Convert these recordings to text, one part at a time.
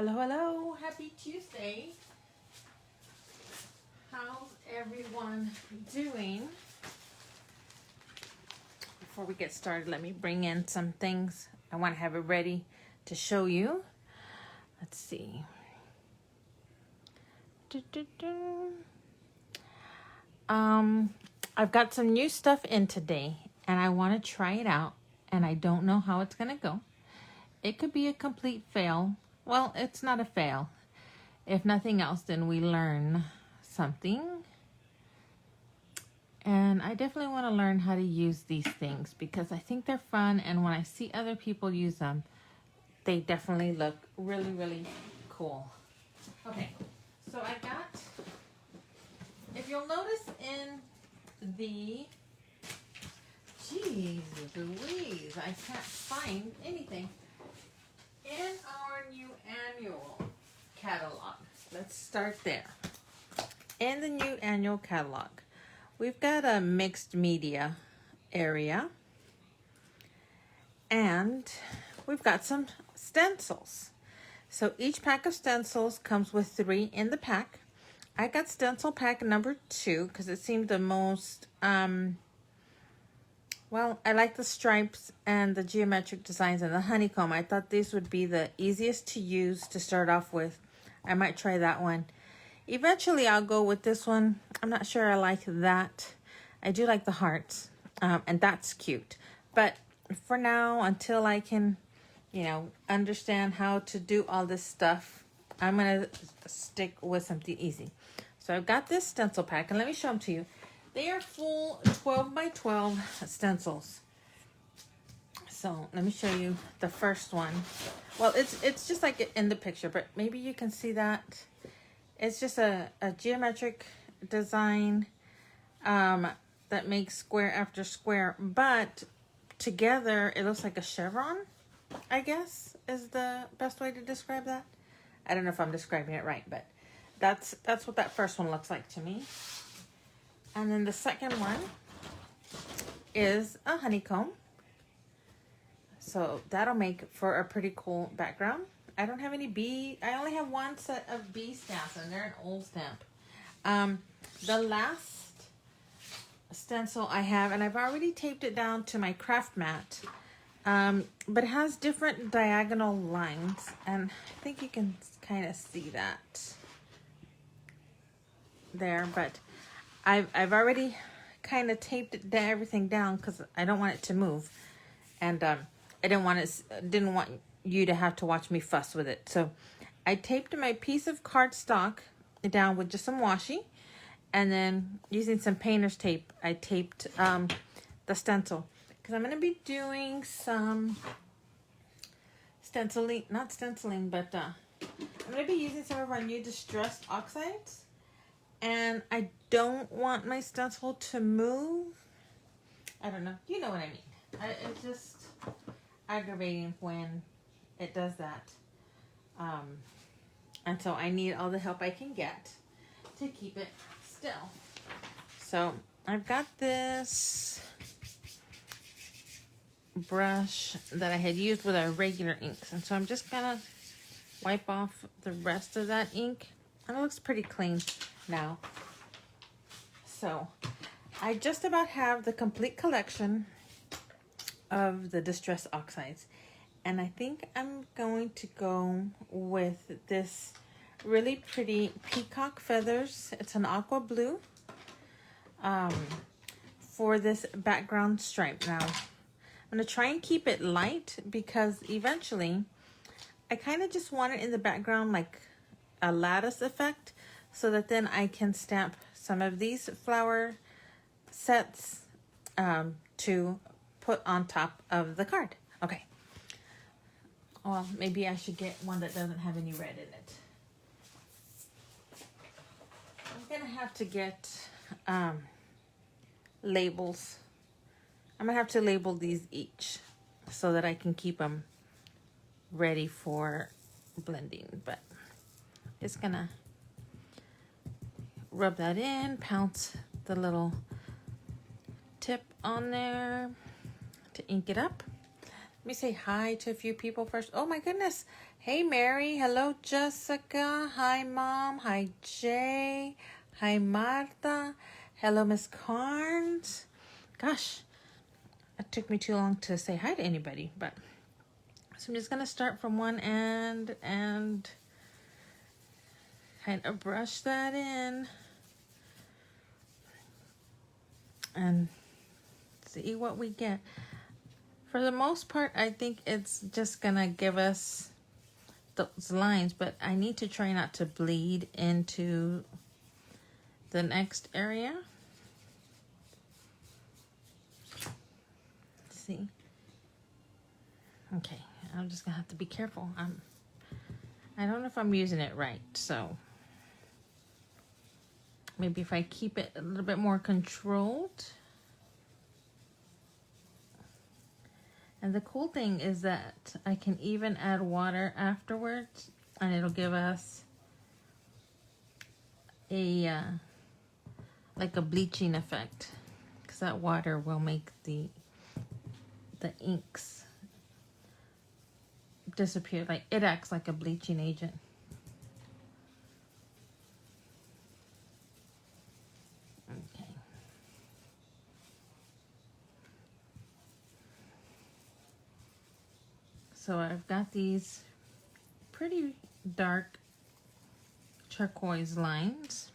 Hello, hello. Happy Tuesday. How's everyone doing? Before we get started, let me bring in some things. I want to have it ready to show you. Let's see. I've got some new stuff in today, and I want to try it out, and I don't know how it's going to go. It could be a complete fail. Well, it's not a fail. If nothing else, then we learn something. And I definitely want to learn how to use these things because I think they're fun. And when I see other people use them, they definitely look really, really cool. Okay, so I got, if you'll notice in the, geez Louise, I can't find anything. In our new annual catalog, let's start there. In the new annual catalog, we've got a mixed media area, and we've got some stencils. So each pack of stencils comes with 3 in the pack. I got stencil pack number 2 because it seemed the most, well, I like the stripes and the geometric designs and the honeycomb. I thought this would be the easiest to use to start off with. I might try that one. Eventually, I'll go with this one. I'm not sure I like that. I do like the hearts, and that's cute. But for now, until I can, understand how to do all this stuff, I'm going to stick with something easy. So I've got this stencil pack, and let me show them to you. They are full 12 by 12 stencils. So let me show you the first one. Well, it's just like in the picture, but maybe you can see that. It's just a geometric design that makes square after square, but together it looks like a chevron, I guess, is the best way to describe that. I don't know if I'm describing it right, but that's what that first one looks like to me. And then the second one is a honeycomb. So that'll make for a pretty cool background. I don't have any bee. I only have one set of bee stamps, and they're an old stamp. The last stencil I have, and I've already taped it down to my craft mat, but it has different diagonal lines, and I think you can kind of see that there, but I've already kind of taped everything down because I don't want it to move, and I didn't want you to have to watch me fuss with it. So I taped my piece of cardstock down with just some washi, and then using some painter's tape, I taped the stencil because I'm going to be doing some stenciling, not stenciling, but I'm going to be using some of our new distressed oxides. And I don't want my stencil to move. I don't know. You know what I mean. It's just aggravating when it does that. And so I need all the help I can get to keep it still. So I've got this brush that I had used with our regular inks. And so I'm just going to wipe off the rest of that ink. And it looks pretty clean now. So I just about have the complete collection of the distress oxides, and I think I'm going to go with this really pretty peacock feathers. It's an aqua blue for this background stripe. Now I'm going to try and keep it light because eventually I kind of just want it in the background like a lattice effect, so that then I can stamp some of these flower sets to put on top of the card. Okay. Well, maybe I should get one that doesn't have any red in it. I'm going to have to get labels. I'm going to have to label these each so that I can keep them ready for blending. But it's going to rub that in, pounce the little tip on there to ink it up. Let me say hi to a few people first. Oh my goodness. Hey Mary. Hello Jessica. Hi Mom. Hi Jay. Hi Martha. Hello Miss Carnes. Gosh, it took me too long to say hi to anybody, but so I'm just gonna start from one end and kind of brush that in and see what we get. For the most part, I think it's just gonna give us those lines, but I need to try not to bleed into the next area. Let's see. Okay, I'm just gonna have to be careful. I don't know if I'm using it right, so maybe if I keep it a little bit more controlled. And the cool thing is that I can even add water afterwards, and it'll give us a like a bleaching effect, because that water will make the inks disappear. Like it acts like a bleaching agent. Okay. So I've got these pretty dark turquoise lines.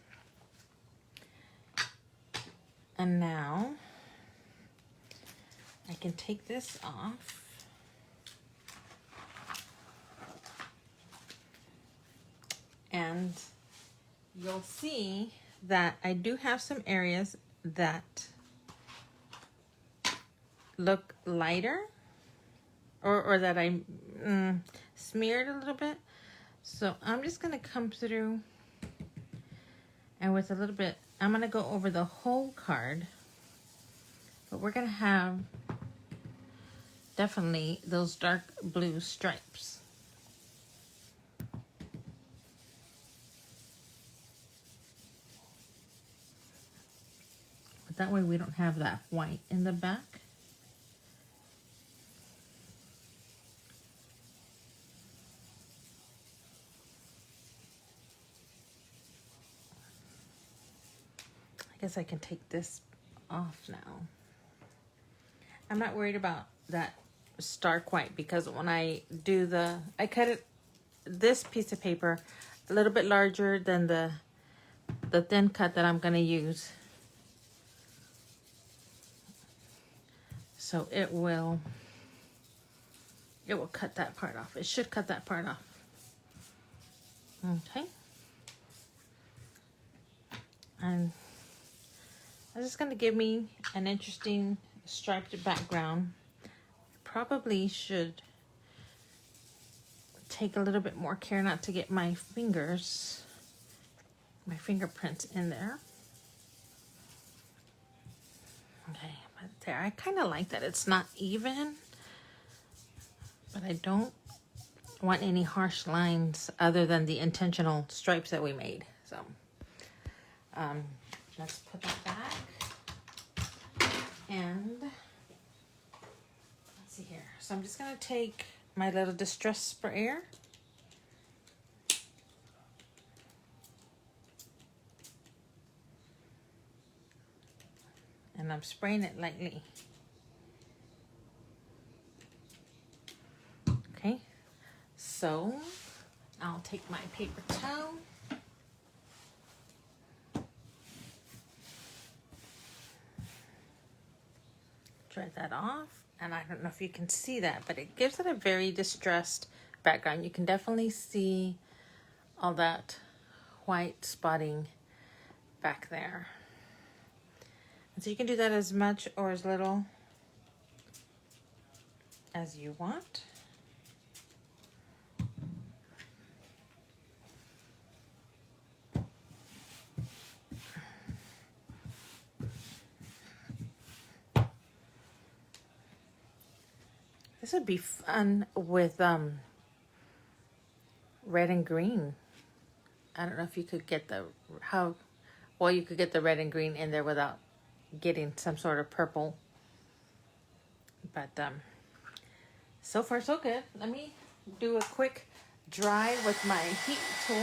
And now I can take this off. And you'll see that I do have some areas that look lighter, or that I smeared a little bit. So I'm just gonna come through and with a little bit, I'm gonna go over the whole card, but we're gonna have definitely those dark blue stripes. But that way we don't have that white in the back. I guess I can take this off now. I'm not worried about that stark white because when I do I cut it, this piece of paper a little bit larger than the thin cut that I'm gonna use. So it will cut that part off. It should cut that part off. Okay. And this is going to give me an interesting striped background. Probably should take a little bit more care not to get my fingerprints in there. Okay, but there, I kind of like that. It's not even, but I don't want any harsh lines other than the intentional stripes that we made. So, let's put that back. And let's see here. So I'm just going to take my little distress sprayer. And I'm spraying it lightly. Okay. So I'll take my paper towel. Dry that off, and I don't know if you can see that, but it gives it a very distressed background. You can definitely see all that white spotting back there. And so you can do that as much or as little as you want. This would be fun with red and green. I don't know if you could get you could get the red and green in there without getting some sort of purple. But So far, so good. Let me do a quick dry with my heat tool.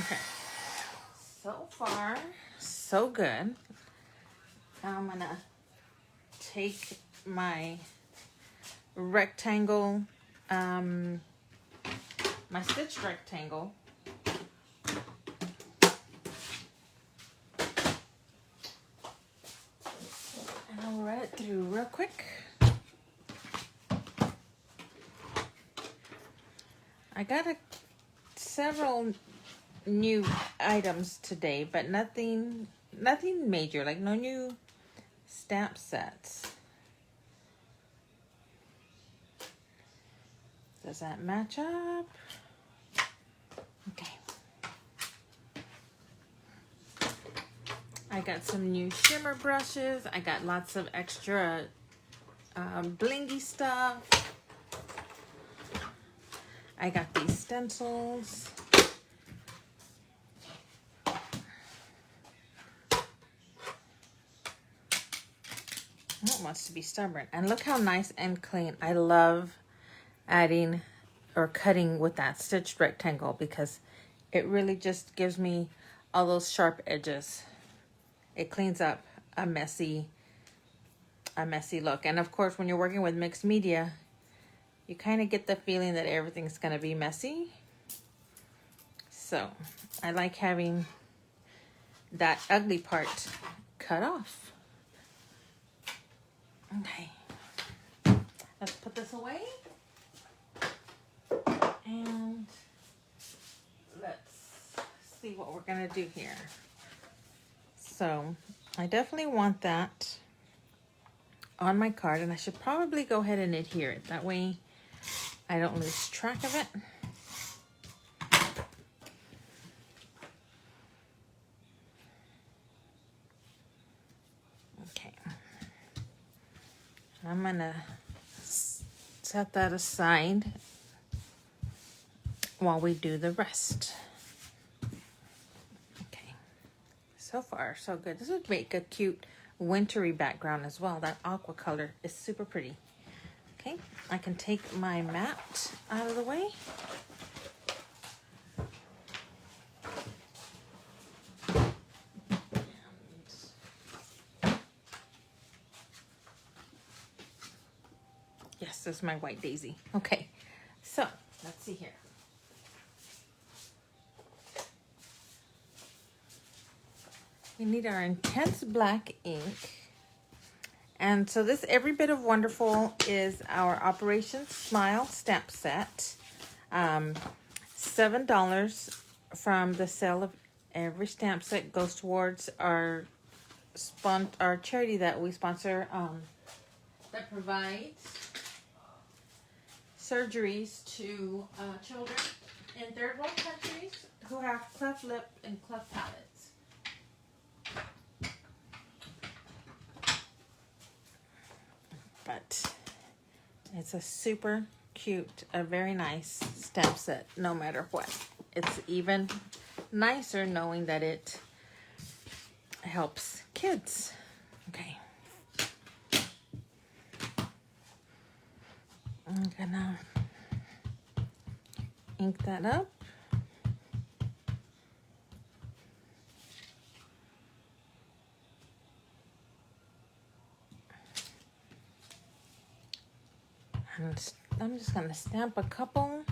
Okay. So far, so good. Now I'm gonna take my rectangle, my stitched rectangle, and I'll run it through real quick. I got several new items today, but nothing major, like no new stamp sets. Does that match up? Okay. I got some new shimmer brushes. I got lots of extra blingy stuff. I got these stencils. It wants to be stubborn. And look how nice and clean. I love adding or cutting with that stitched rectangle because it really just gives me all those sharp edges. It cleans up a messy look. And of course, when you're working with mixed media, you kind of get the feeling that everything's going to be messy. So I like having that ugly part cut off. Okay, let's put this away. And let's see what we're gonna do here. So I definitely want that on my card, and I should probably go ahead and adhere it. That way I don't lose track of it. Okay. I'm gonna set that aside while we do the rest. Okay, so far so good. This would make a cute wintry background as well. That aqua color is super pretty. Okay, I can take my mat out of the way. Yes, this is my white daisy. Okay, so let's see here. We need our intense black ink. And so this Every Bit of Wonderful is our Operation Smile stamp set. $7 from the sale of every stamp set goes towards our charity that we sponsor, that provides surgeries to children in third world countries who have cleft lip and cleft palates. But it's a super cute, a very nice stamp set, no matter what. It's even nicer knowing that it helps kids. Okay. I'm gonna ink that up. And I'm just gonna stamp a couple.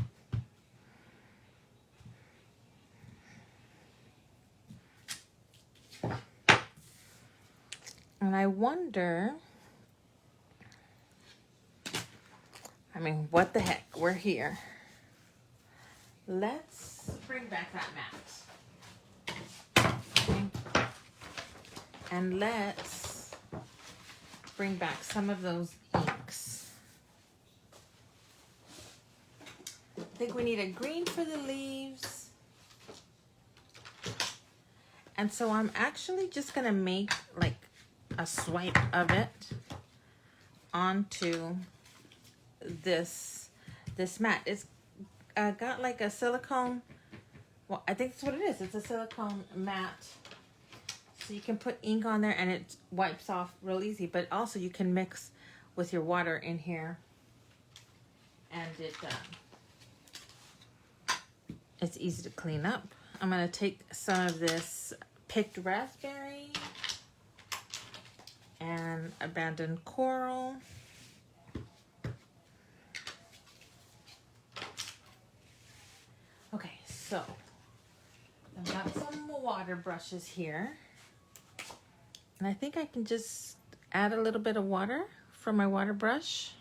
And I wonder, I mean, what the heck? We're here. Let's bring back that mat. Okay. And let's bring back some of those inks. I think we need a green for the leaves. And so I'm actually just gonna make like a swipe of it onto this mat. It's got like a silicone, well, I think that's what it is. It's a silicone mat. So you can put ink on there and it wipes off real easy, but also you can mix with your water in here and it's easy to clean up. I'm going to take some of this picked raspberry and abandoned coral. Okay, so I've got some water brushes here. And I think I can just add a little bit of water from my water brush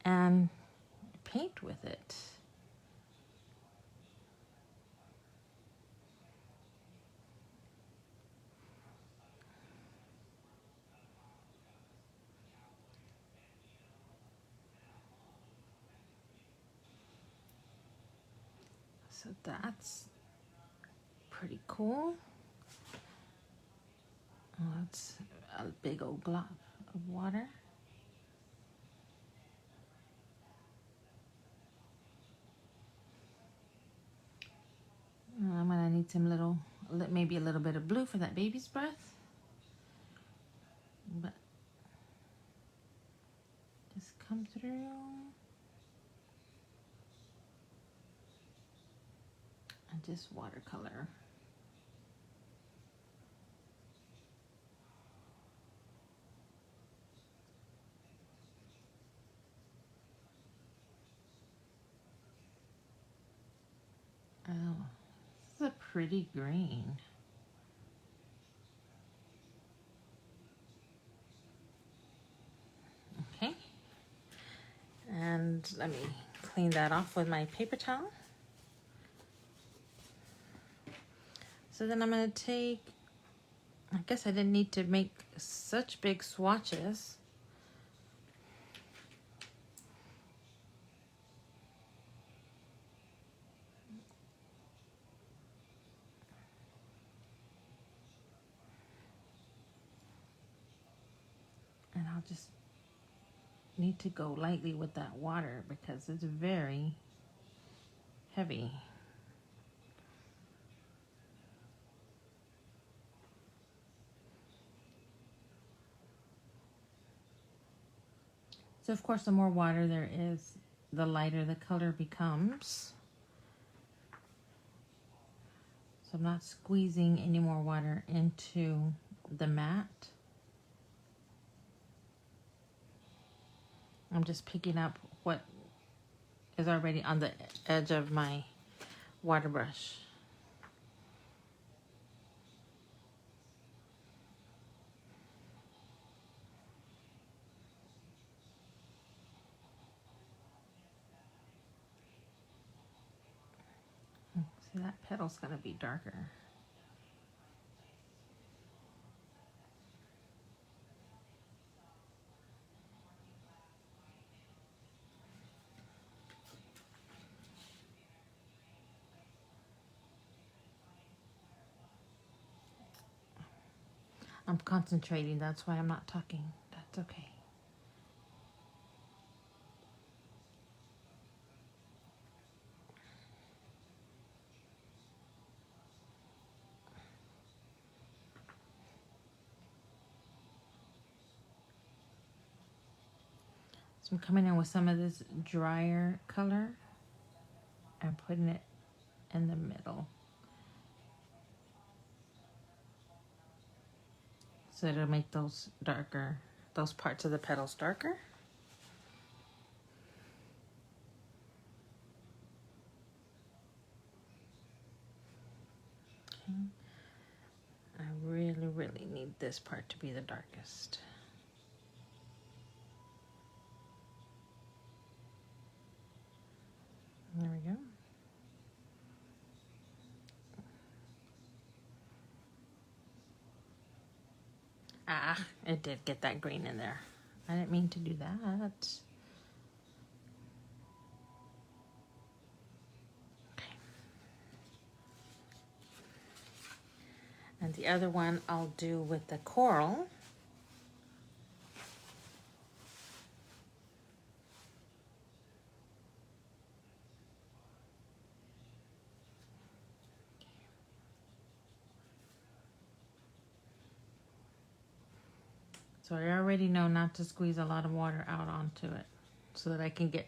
and paint with it. So that's pretty cool. Oh, that's a big old glob of water. I'm gonna need some little, maybe a little bit of blue for that baby's breath. But just come through. And just watercolor. Oh, this is a pretty green. Okay. And let me clean that off with my paper towel. So then I'm going to take, I guess I didn't need to make such big swatches. And I'll just need to go lightly with that water because it's very heavy. So of course the more water there is, the lighter the color becomes. So I'm not squeezing any more water into the mat. I'm just picking up what is already on the edge of my water brush. See, that petal's gonna be darker. I'm concentrating, that's why I'm not talking. That's okay. So I'm coming in with some of this drier color and putting it in the middle. So it'll make those darker, those parts of the petals darker. Okay. I really need this part to be the darkest. There we go. Ah, it did get that green in there. I didn't mean to do that. Okay. And the other one I'll do with the coral. So I already know not to squeeze a lot of water out onto it so that I can get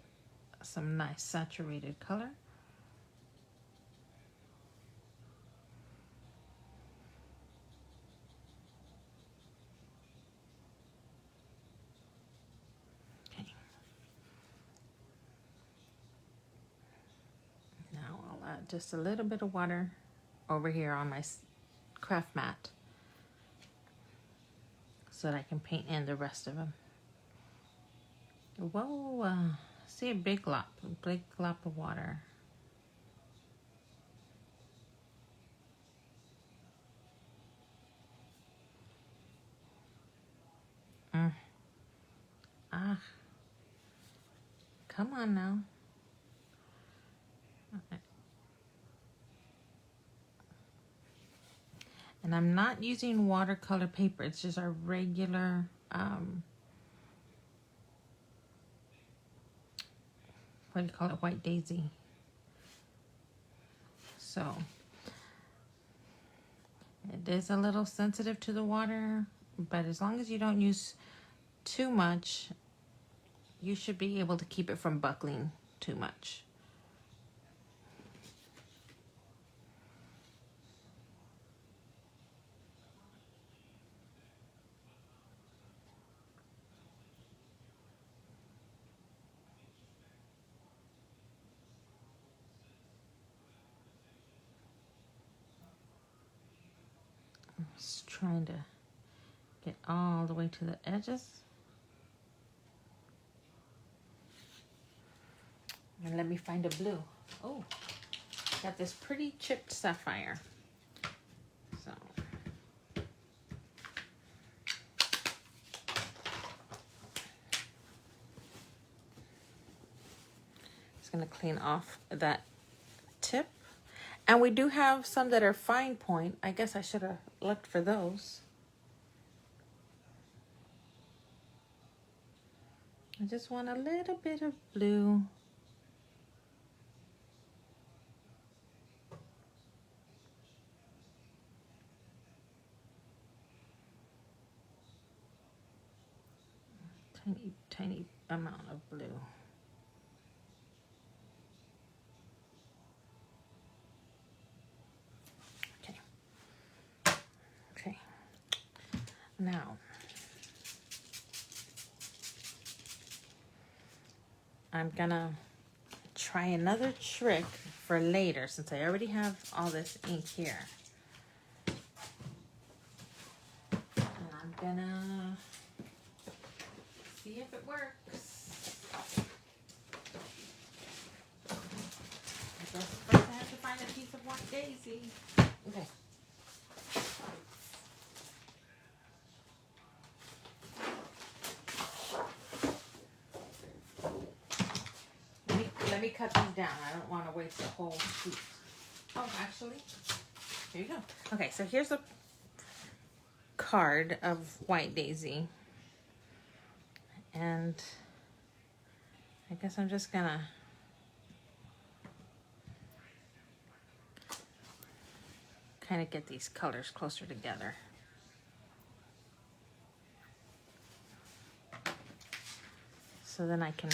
some nice saturated color. Okay. Now I'll add just a little bit of water over here on my craft mat so that I can paint in the rest of them. Whoa, see a big glop of water. Ah, come on now. Okay. And I'm not using watercolor paper. It's just our regular, what do you call it? White daisy. So it is a little sensitive to the water, but as long as you don't use too much, you should be able to keep it from buckling too much. I'm just trying to get all the way to the edges. And let me find a blue. Oh, got this pretty chipped sapphire. So just gonna clean off that tip. And we do have some that are fine point. I guess I should have looked for those. I just want a little bit of blue. Tiny amount of blue. Okay. Okay. Now, I'm gonna try another trick for later since I already have all this ink here. And I'm gonna see if it works. I guess first I have to find a piece of white daisy. Okay. Let me cut these down. I don't want to waste the whole sheet. Oh, actually, here you go. Okay, so here's a card of white daisy. And I guess I'm just gonna kind of get these colors closer together. So then I can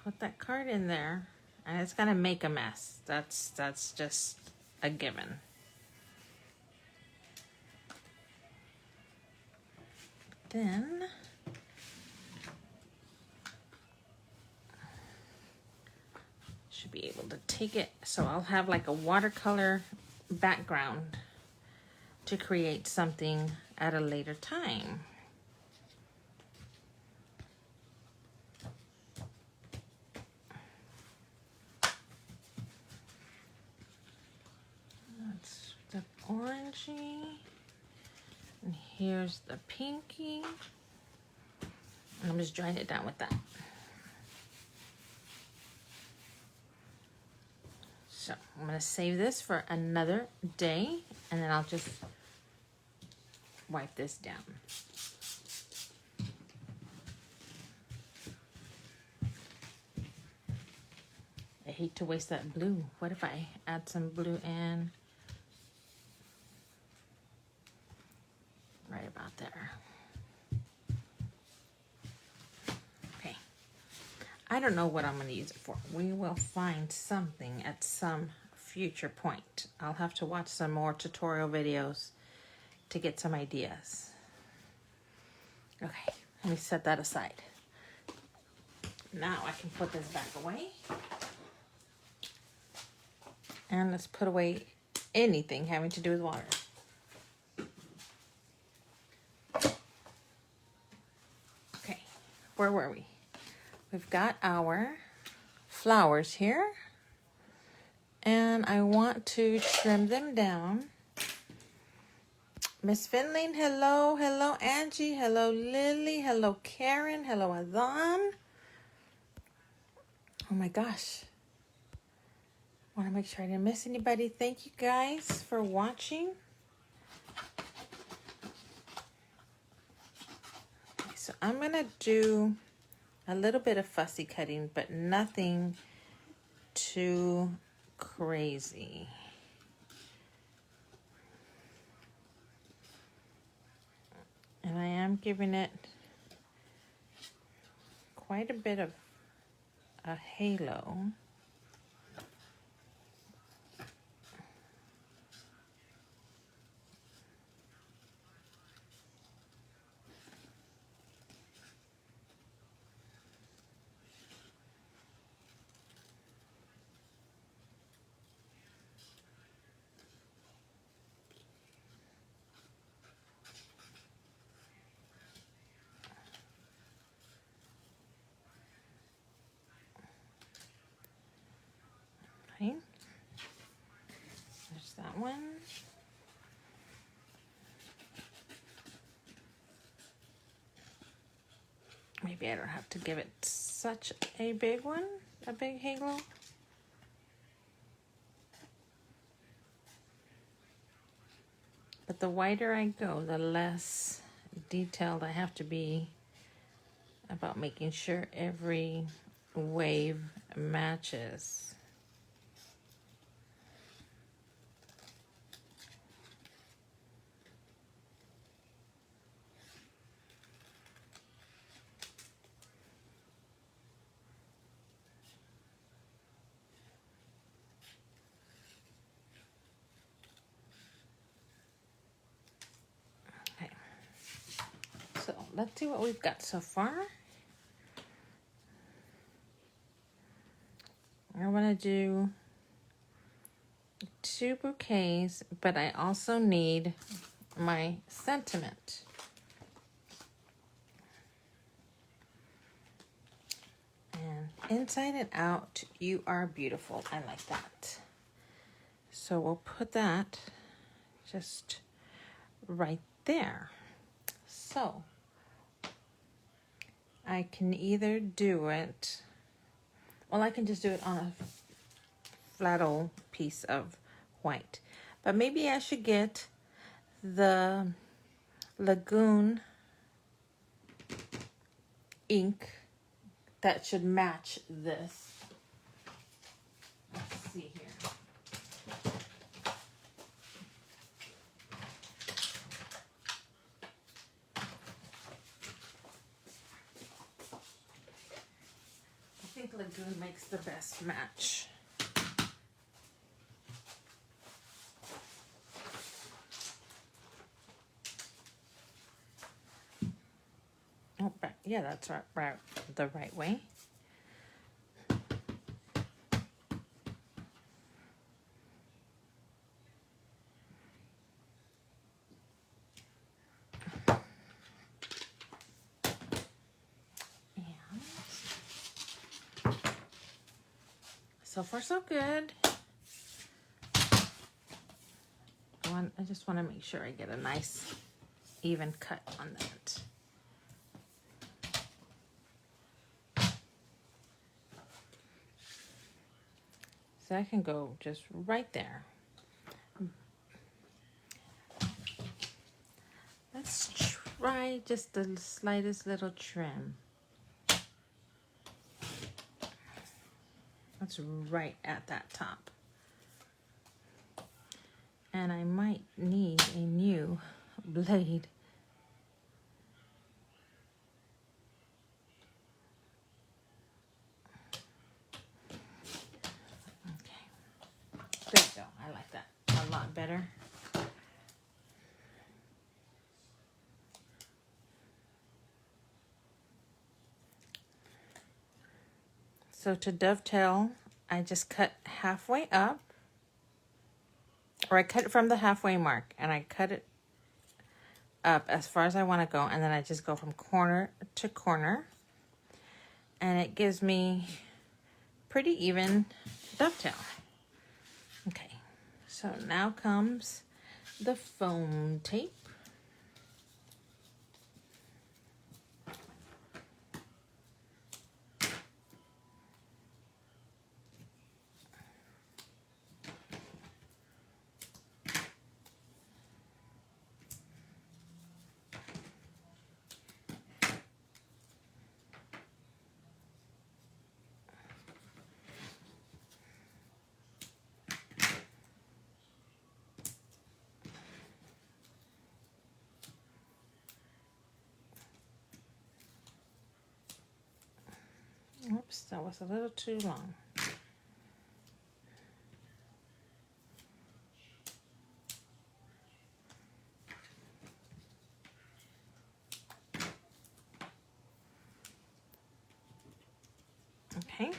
put that card in there, and it's gonna make a mess. That's just a given. Then should be able to take it, so I'll have like a watercolor background to create something at a later time. That's the orangey. And here's the pinky. And I'm just drying it down with that. So I'm gonna save this for another day, and then I'll just wipe this down. I hate to waste that blue. What if I add some blue in? right about there. Okay. I don't know what I'm going to use it for. We will find something at some future point. I'll have to watch some more tutorial videos to get some ideas. Okay, let me set that aside. Now I can put this back away. And let's put away anything having to do with water. Okay, where were we? We've got our flowers here. And I want to trim them down. Miss Finling, hello. Hello, Angie. Hello, Lily. Hello, Karen. Hello, Adhan. Oh my gosh. Want to make sure I didn't miss anybody. Thank you guys for watching. Okay, so I'm going to do a little bit of fussy cutting, but nothing too crazy. And I am giving it quite a bit of a halo. Okay. There's that one. Maybe I don't have to give it such a big one, a big halo. But the whiter I go, the less detailed I have to be about making sure every wave matches. So let's see what we've got so far. I want to do 2 bouquets, but I also need my sentiment. And inside and out, you are beautiful. I like that. So we'll put that just right there. So I can either do it, well, I can just do it on a flat old piece of white. But maybe I should get the Lagoon ink that should match this. Let's see here. I think Lagoon makes the best match. Oh, yeah, that's right, the right way. So far, so good. I just want to make sure I get a nice, even cut on that. So I can go just right there. Let's try just the slightest little trim. That's right at that top. And I might need a new blade So to dovetail, I just cut halfway up, or I cut it from the halfway mark, and I cut it up as far as I want to go, and then I just go from corner to corner, and it gives me pretty even dovetail. Okay, so now comes the foam tape. Oops, that was a little too long. Okay.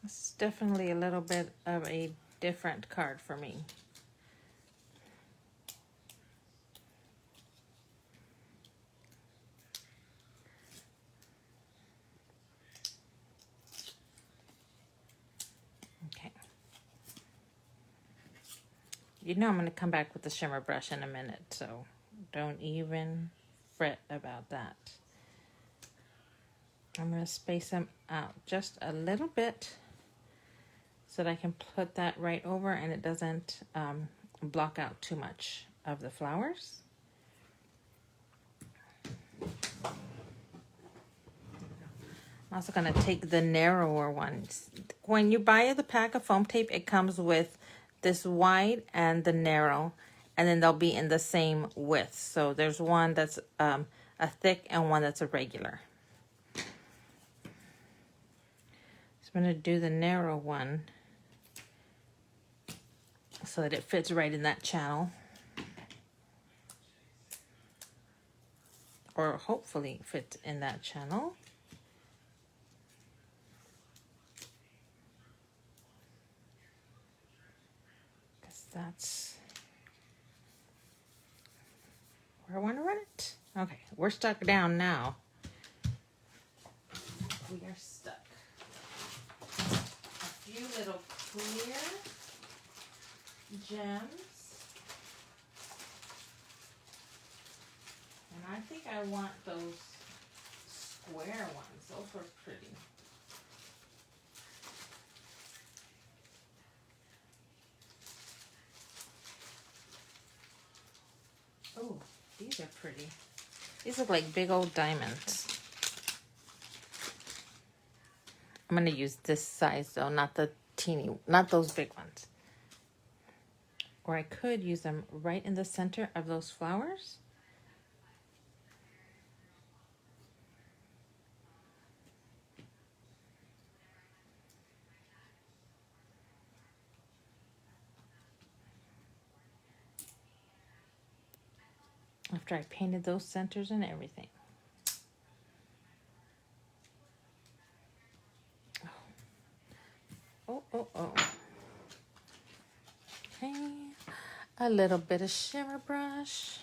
It's definitely a little bit of a different card for me. Okay. You know I'm going to come back with the shimmer brush in a minute, so don't even fret about that. I'm going to space them out just a little bit so that I can put that right over and it doesn't block out too much of the flowers. I'm also going to take the narrower ones. When you buy the pack of foam tape, it comes with this wide and the narrow, and then they'll be in the same width. So there's one that's a thick and one that's a regular. So I'm going to do the narrow one so that it fits right in that channel. Or hopefully fits in that channel. Because that's where I want to run it. Okay, we're stuck down now. We are stuck. A few little clear gems. And I think I want those square ones. Those were pretty. Oh, these are pretty. These look like big old diamonds. I'm going to use this size though, not the teeny, not those big ones. Or I could use them right in the center of those flowers. After I painted those centers and everything. Oh. Okay, a little bit of shimmer brush.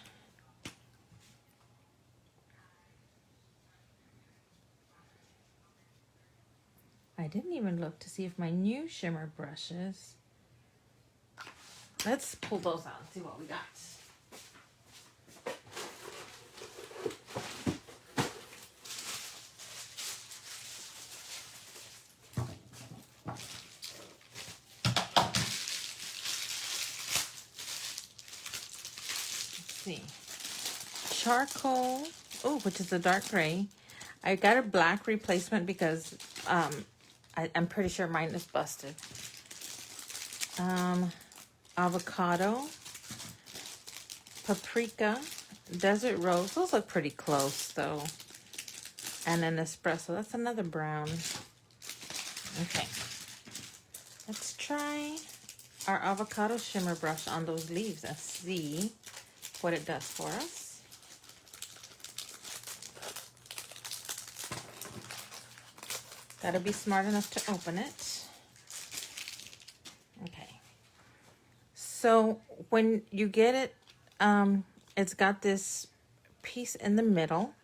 I didn't even look to see if my new shimmer brushes. Let's pull those out and see what we got. See, charcoal, which is a dark gray. I got a black replacement because I'm pretty sure mine is busted. Avocado, paprika, desert rose. Those look pretty close though. And an espresso. That's another brown. Okay, let's try our avocado shimmer brush on those leaves and see what it does for us. Gotta be smart enough to open it. Okay. So when you get it, it's got this piece in the middle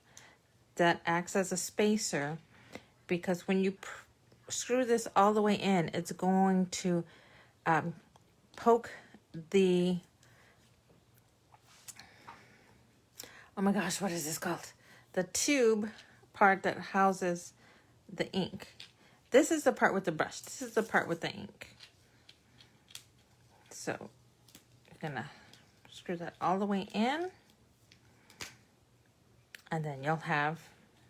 that acts as a spacer, because when you screw this all the way in, it's going to poke the, oh my gosh, what is this called? The tube part that houses the ink. This is the part with the brush. This is the part with the ink. So you're gonna screw that all the way in, and then you'll have,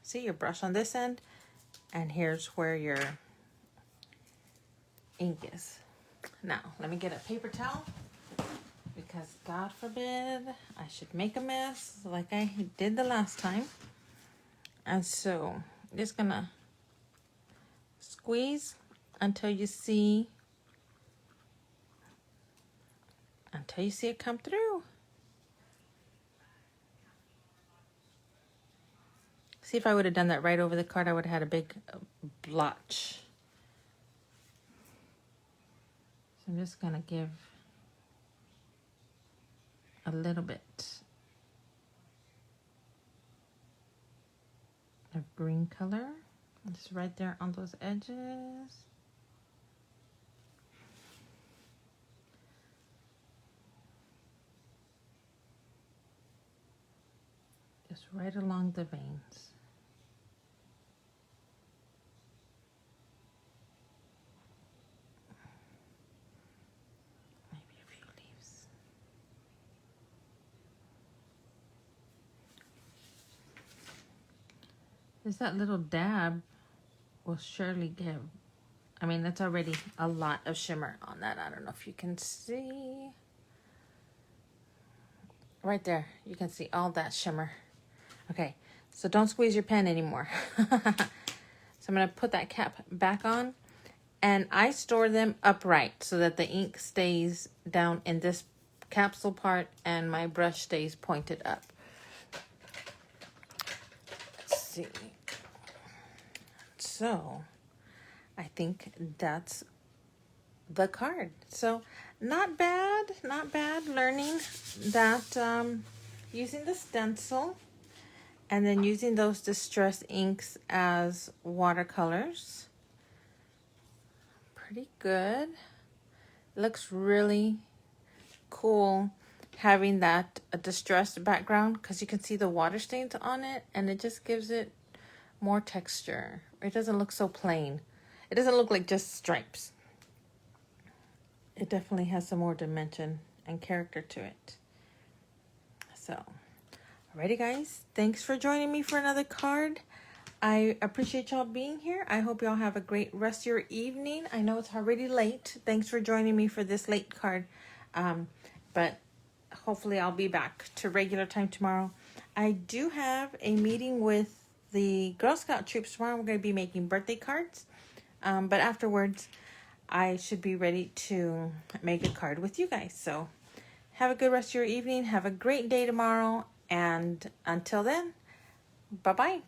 see, your brush on this end, and here's where your ink is. Now, let me get a paper towel, because God forbid I should make a mess like I did the last time. And so I'm just gonna squeeze until you see it come through. See, if I would have done that right over the card, I would have had a big blotch. So I'm just gonna give a little bit of green color, just right there on those edges. Just right along the veins. Maybe a few leaves. Just that little dab will surely give, I mean, that's already a lot of shimmer on that. I don't know if you can see. Right there, you can see all that shimmer. Okay, so don't squeeze your pen anymore. So I'm gonna put that cap back on, and I store them upright so that the ink stays down in this capsule part and my brush stays pointed up. Let's see. So I think that's the card. So not bad learning that using the stencil and then using those distress inks as watercolors. Pretty good. Looks really cool having that distressed background, because you can see the water stains on it and it just gives it more texture. It doesn't look so plain. It doesn't look like just stripes. It definitely has some more dimension and character to it. So, alrighty guys, thanks for joining me for another card. I appreciate y'all being here. I hope y'all have a great rest of your evening. I know it's already late. Thanks for joining me for this late card. But hopefully I'll be back to regular time tomorrow. I do have a meeting with the Girl Scout troops tomorrow. We're going to be making birthday cards. But afterwards, I should be ready to make a card with you guys. So have a good rest of your evening. Have a great day tomorrow. And until then, bye-bye.